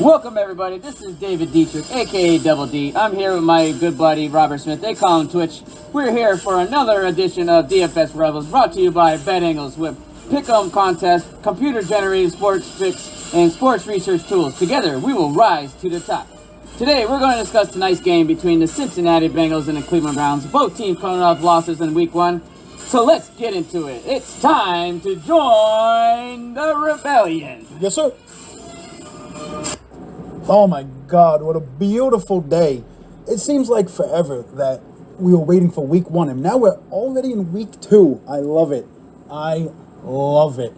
Welcome everybody, this is David Dietrich, aka Double D. I'm here with my good buddy Robert Smith, they call him Twitch. We're here for another edition of DFS Rebels, brought to you by Bet Angles with pick-em contest, computer-generated sports picks, and sports research tools. Together, we will rise to the top. Today, we're going to discuss tonight's game between the Cincinnati Bengals and the Cleveland Browns. Both teams coming off losses in Week 1. So let's get into it. It's time to join the rebellion. Yes, sir. Oh my God, what a beautiful day. It seems like forever that we were waiting for Week 1, and now we're already in Week 2. I love it. I love it.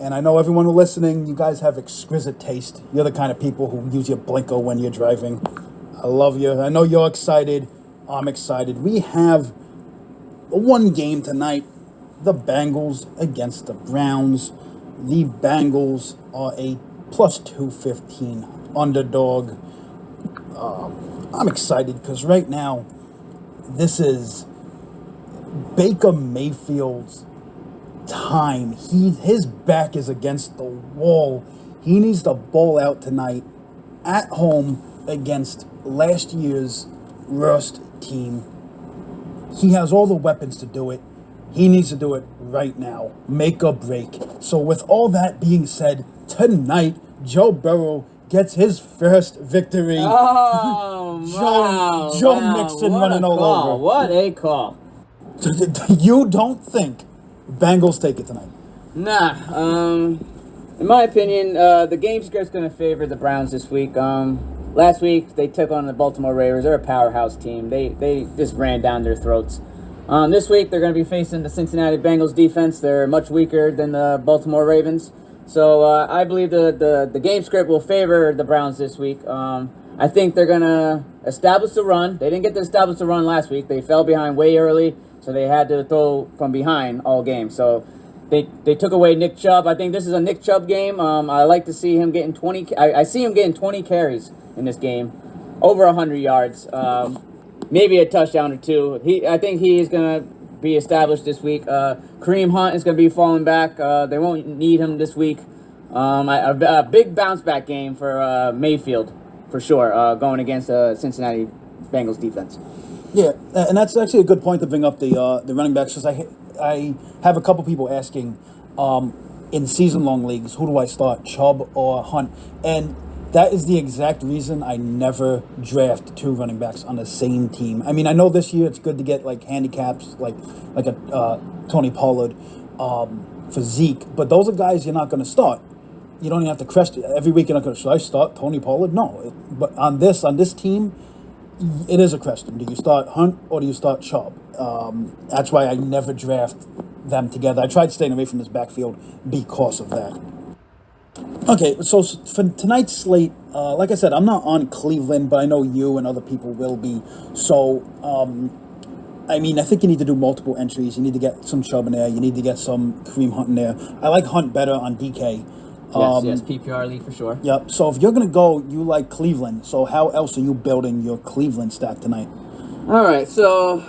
And I know everyone listening, you guys have exquisite taste. You're the kind of people who use your blinker when you're driving. I love you. I know you're excited. I'm excited. We have one game tonight, the Bengals against the Browns. The Bengals are a plus 215 underdog. I'm excited because right now, this is Baker Mayfield's time. His back is against the wall. He needs to ball out tonight at home against last year's worst team. He has all the weapons to do it. He needs to do it right now. Make or break. So with all that being said, tonight, Joe Burrow gets his first victory. Oh, Joe Mixon running all over. What a call. You don't think Bengals take it tonight? Nah. In my opinion, the game script's going to favor the Browns this week. Last week, they took on the Baltimore Ravens. They're a powerhouse team. They just ran down their throats. This week, they're going to be facing the Cincinnati Bengals defense. They're much weaker than the Baltimore Ravens. So I believe the game script will favor the Browns this week. I think they're going to establish the run. They didn't get to establish the run last week. They fell behind way early, so they had to throw from behind all game. So they took away Nick Chubb. I think this is a Nick Chubb game. I like to see him getting 20. I see him getting 20 carries in this game, over 100 yards, maybe a touchdown or two. I think he is going to be established this week. Kareem Hunt is going to be falling back. They won't need him this week. A big bounce back game for Mayfield, for sure, going against the Cincinnati Bengals defense. Yeah, and that's actually a good point to bring up the running backs, because I have a couple people asking in season-long leagues, who do I start, Chubb or Hunt? And that is the exact reason I never draft two running backs on the same team. I mean, I know this year it's good to get like handicaps, like a Tony Pollard for Zeke, but those are guys you're not going to start. You don't even have to question every week. You're not going to, should I start Tony Pollard? No. But on this team, it is a question. Do you start Hunt or do you start Chubb? That's why I never draft them together. I tried staying away from this backfield because of that. Okay, so for tonight's slate, like I said, I'm not on Cleveland, but I know you and other people will be. So, I mean, I think you need to do multiple entries. You need to get some Chubb in there. You need to get some Kareem Hunt in there. I like Hunt better on DK. Yes, PPR league for sure. Yep, so if you're going to go, you like Cleveland. So how else are you building your Cleveland stack tonight? All right, so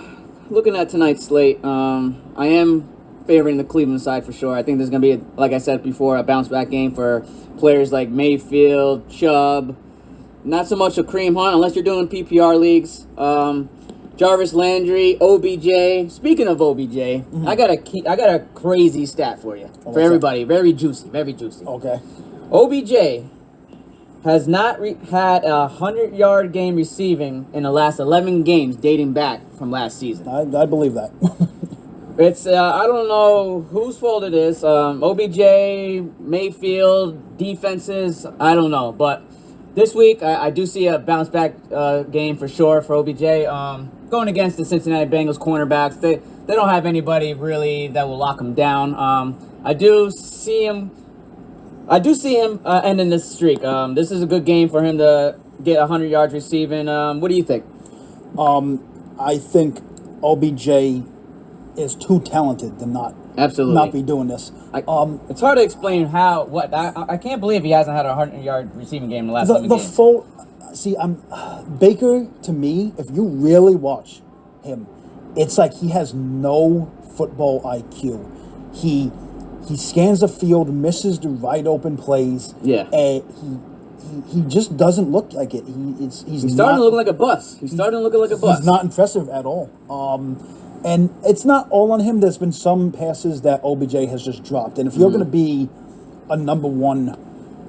looking at tonight's slate, I am favoring the Cleveland side for sure. I think there's going to be, like I said before, a bounce-back game for players like Mayfield, Chubb. Not so much a Kareem Hunt, unless you're doing PPR leagues. Jarvis Landry, OBJ. Speaking of OBJ, I got a crazy stat for you, for everybody. Very juicy, very juicy. Okay. OBJ has not had a 100-yard game receiving in the last 11 games dating back from last season. I believe that. It's, I don't know whose fault it is. OBJ, Mayfield, defenses, I don't know. But this week, I do see a bounce-back game for sure for OBJ. Going against the Cincinnati Bengals cornerbacks, they don't have anybody really that will lock him down. I do see him ending this streak. This is a good game for him to get 100 yards receiving. What do you think? I think OBJ is too talented to not be doing this. It's hard to explain I can't believe he hasn't had a 100-yard receiving game in the last 7 games. Baker, to me, if you really watch him, it's like he has no football IQ. He scans the field, misses the wide open plays. Yeah. And he just doesn't look like it. He's starting to look like a bus. He's starting to look like a bus. He's not impressive at all. And it's not all on him. There's been some passes that OBJ has just dropped. And if you're going to be a number one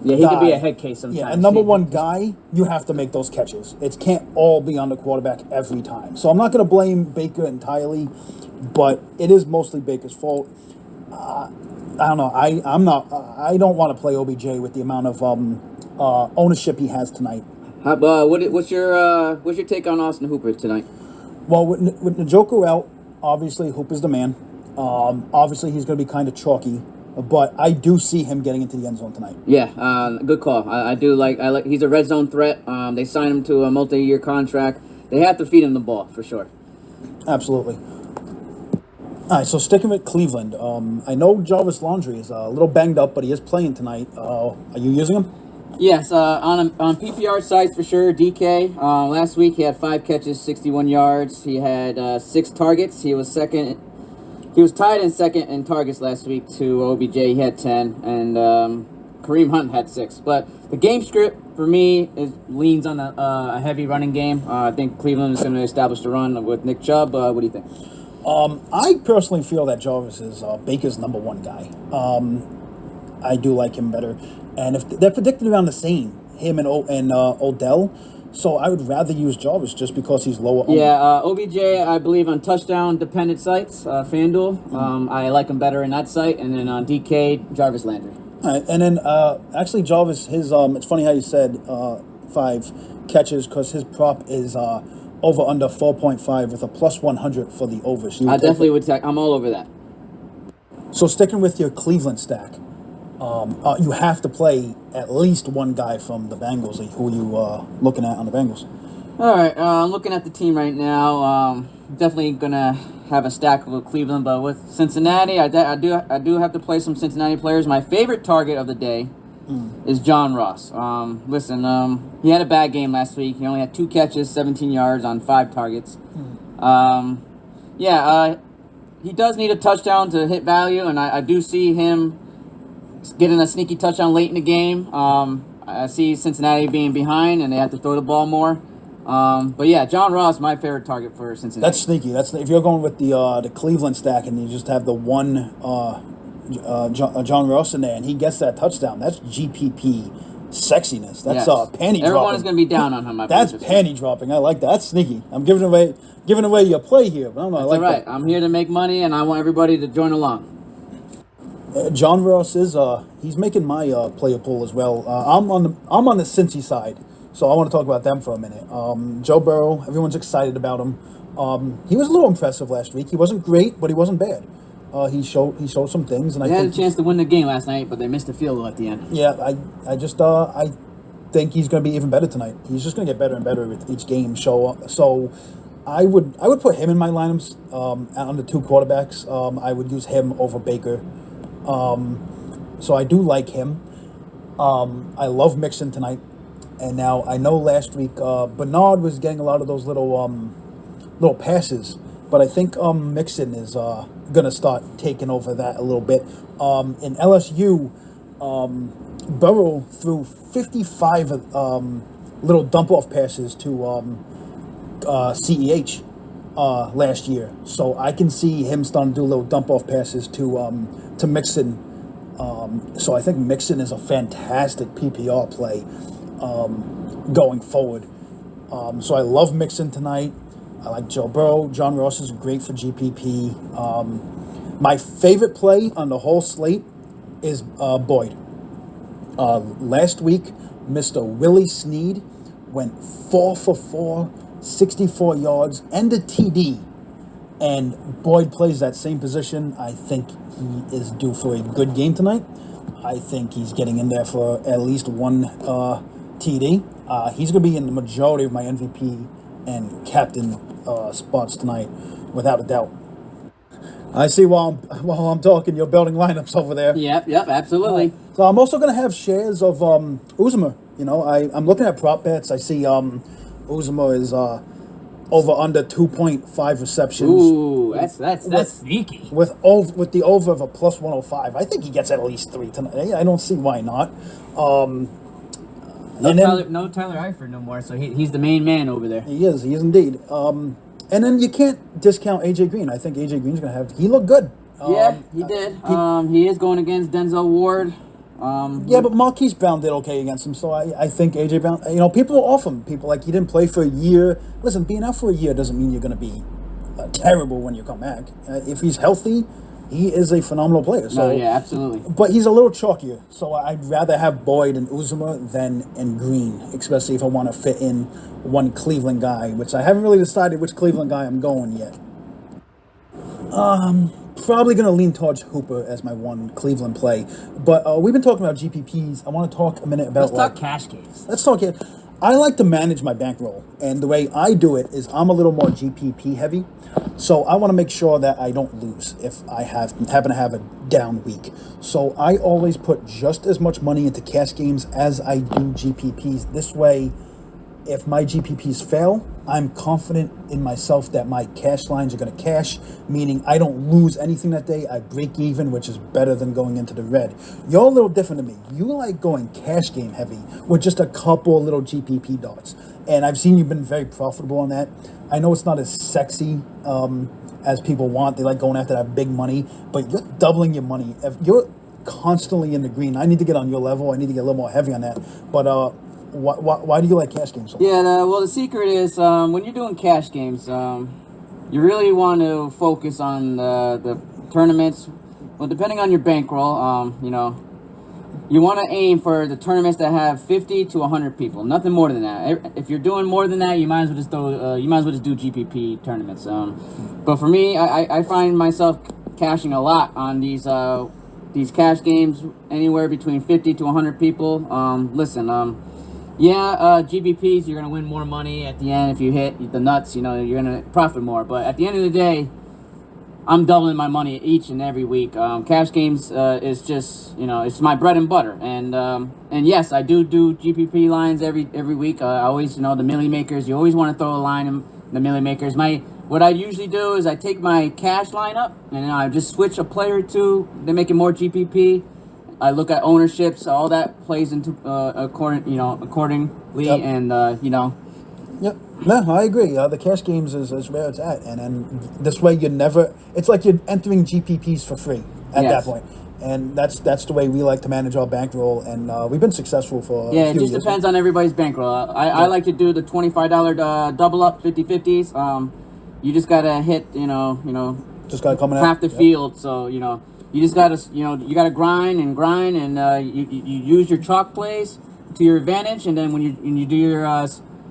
he guy, can be a head case sometimes. Yeah, a number one guy, you have to make those catches. It can't all be on the quarterback every time. So I'm not going to blame Baker entirely, but it is mostly Baker's fault. I don't know. I don't want to play OBJ with the amount of ownership he has tonight. What's your take on Austin Hooper tonight? Well, with Njoku out, obviously Hooper's the man. Obviously he's going to be kind of chalky, but I do see him getting into the end zone tonight. Yeah, good call. I like. He's a red zone threat. They signed him to a multi-year contract. They have to feed him the ball for sure. Absolutely. All right, so sticking with Cleveland, I know Jarvis Landry is a little banged up, but he is playing tonight. Are you using him? Yes, on PPR sites for sure. DK last week he had 5 catches, 61 yards. He had 6 targets. He was second. He was tied in second in targets last week to OBJ. He had 10, and Kareem Hunt had 6. But the game script for me leans on a heavy running game. I think Cleveland is going to establish the run with Nick Chubb. What do you think? I personally feel that Jarvis is Baker's number one guy. I do like him better. And if they're predicted around the same, him and Odell, so I would rather use Jarvis just because he's lower. Yeah, OBJ, I believe on touchdown-dependent sites, FanDuel. I like him better in that site. And then on DK, Jarvis Landry. All right, and then actually Jarvis, his it's funny how you said 5 catches because his prop is over under 4.5 with a plus 100 for the over. So I definitely would take. I'm all over that. So sticking with your Cleveland stack. You have to play at least one guy from the Bengals. Who are you looking at on the Bengals? All right, I'm looking at the team right now. Definitely gonna have a stack with Cleveland, but with Cincinnati, I do have to play some Cincinnati players. My favorite target of the day is John Ross. Listen, he had a bad game last week. He only had 2 catches, 17 yards on 5 targets. He does need a touchdown to hit value, and I do see him getting a sneaky touchdown late in the game. I see Cincinnati being behind, and they have to throw the ball more. But yeah, John Ross, my favorite target for Cincinnati. That's sneaky. If you're going with the Cleveland stack and you just have the one John Ross in there, and he gets that touchdown, that's GPP sexiness. That's panty dropping. Everyone is going to be down on him. That's panty dropping. I like that. That's sneaky. I'm giving away your play here, but I don't know. That's I like all right. that. I'm here to make money, and I want everybody to join along. John Ross is he's making my player pool as well. I'm on the Cincy side, so I want to talk about them for a minute. Joe Burrow, everyone's excited about him. He was a little impressive last week. He wasn't great, but he wasn't bad. He showed some things, and they had a chance to win the game last night, but they missed the field goal at the end. Yeah, I think he's going to be even better tonight. He's just going to get better and better with each game. So I would put him in my lineups on the 2 quarterbacks. I would use him over Baker. So I do like him. I love Mixon tonight. And now I know last week Bernard was getting a lot of those little passes, but I think Mixon is going to start taking over that a little bit. In LSU, Burrow threw 55 little dump-off passes to CEH last year. So I can see him starting to do little dump-off passes to Mixon. So I think Mixon is a fantastic PPR play going forward. So I love Mixon tonight. I like Joe Burrow. John Ross is great for GPP. My favorite play on the whole slate is Boyd. Last week, Mr. Willie Snead went 4 for 4, 64 yards, and a TD. And Boyd plays that same position. I think he is due for a good game tonight. I think he's getting in there for at least one TD. He's going to be in the majority of my MVP and captain spots tonight, without a doubt. I see while I'm talking, you're building lineups over there. Yep, absolutely. So I'm also going to have shares of Uzomah. You know, I'm looking at prop bets. I see Uzomah is over under 2.5 receptions. Ooh, that's sneaky. With the over of a plus 105, I think he gets at least 3 tonight. I don't see why not. No Tyler Eifert no more, so he's the main man over there. He is indeed. And then you can't discount AJ Green. I think AJ Green's going to have. He looked good. Yeah, he did. He is going against Denzel Ward. Yeah, but Marquise Brown did okay against him, so I think AJ Brown. People are off him. People like he didn't play for a year. Listen, being out for a year doesn't mean you're going to be terrible when you come back. If he's healthy, he is a phenomenal player. So, yeah, absolutely. But he's a little chalkier, so I'd rather have Boyd and Uzuma than in Green, especially if I want to fit in one Cleveland guy, which I haven't really decided which Cleveland guy I'm going yet. Probably going to lean towards Hooper as my one Cleveland play. But we've been talking about GPPs. I want to talk a minute about... Let's talk cash games. Let's talk it. I like to manage my bankroll, and the way I do it is I'm a little more GPP heavy, so I want to make sure that I don't lose if I happen to have a down week. So I always put just as much money into cash games as I do GPPs. This way, if my GPPs fail, I'm confident in myself that my cash lines are going to cash, meaning I don't lose anything that day. I break even, which is better than going into the red. You're a little different to me. You like going cash game heavy with just a couple little GPP dots. And I've seen you've been very profitable on that. I know it's not as sexy as people want. They like going after that big money, but you're doubling your money. If you're constantly in the green, I need to get on your level. I need to get a little more heavy on that. But why do you like cash games so much? Yeah, well, the secret is when you're doing cash games, you really want to focus on the tournaments. Well, depending on your bankroll, you want to aim for the tournaments that have 50 to 100 people. Nothing more than that. If you're doing more than that, you might as well just do GPP tournaments. But for me, I find myself cashing a lot on these cash games, anywhere between 50 to 100 people. GBPs, you're going to win more money at the end if you hit the nuts, you're going to profit more. But at the end of the day, I'm doubling my money each and every week. Cash games is just, it's my bread and butter. And yes, I do GPP lines every week. I always, the milli makers, you always want to throw a line in the milli makers. What I usually do is I take my cash line up and I just switch a player or two. They make it more GPP. I look at ownerships, all that plays into accordingly, yep. And Yep. No, I agree. The cash games is where it's at, and then this way it's like you're entering GPPs for free at that point, and that's the way we like to manage our bankroll, and we've been successful for a few it just years. Depends on everybody's bankroll. I like to do the $25 double up 50-50s. You just gotta hit just gotta come in half the field, so you just gotta, you gotta grind, and you use your chalk plays to your advantage, and then when you do your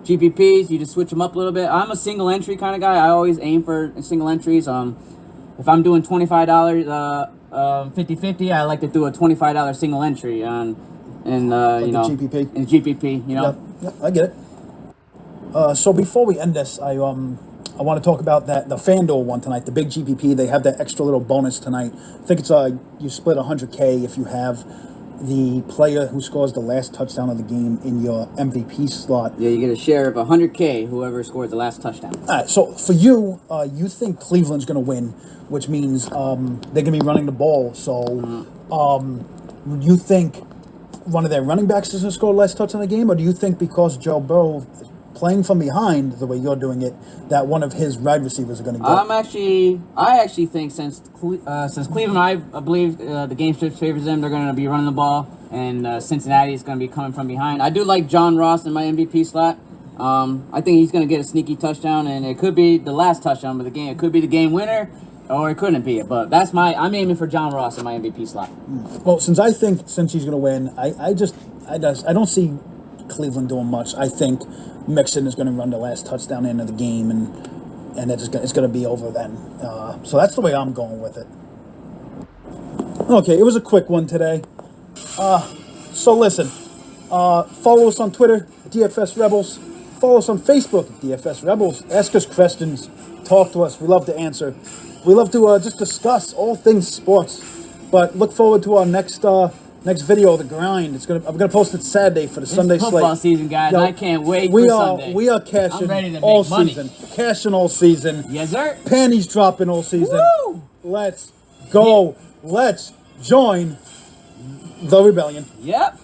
GPPs, you just switch them up a little bit. I'm a single entry kind of guy. I always aim for single entries. If I'm doing $25 50-50, I like to do a $25 single entry on, GPP. In GPP, Yep, I get it. So before we end this, I want to talk about the FanDuel one tonight, the big GPP. They have that extra little bonus tonight. I think it's you split $100K if you have the player who scores the last touchdown of the game in your MVP slot. Yeah, you get a share of $100K, whoever scores the last touchdown. All right, so for you, you think Cleveland's going to win, which means they're going to be running the ball. So you think one of their running backs is going to score the last touchdown of the game, or do you think because Joe Burrow is playing from behind the way you're doing it, that one of his wide receivers are going to go? I actually think since Cleveland, I believe the game script favors them. They're going to be running the ball, and Cincinnati is going to be coming from behind. I do like John Ross in my MVP slot. I think he's going to get a sneaky touchdown, and it could be the last touchdown of the game. It could be the game winner, or it couldn't be it. But I'm aiming for John Ross in my MVP slot. Well, since he's going to win, I don't see Cleveland doing much. I think Mixon is going to run the last touchdown end of the game, and it's going to be over then. So that's the way I'm going with it. Okay, it was a quick one today. So listen, follow us on Twitter, DFS Rebels. Follow us on Facebook, DFS Rebels. Ask us questions. Talk to us. We love to answer. We love to just discuss all things sports. But look forward to our next video, The Grind. I'm gonna post it Saturday for the Sunday slate. It's football season, guys. I can't wait for Sunday. We are cashing I'm ready to all make money. season. Cashing all season. Yes, sir. Panties dropping all season. Woo! Let's go. Let's join the rebellion. Yep.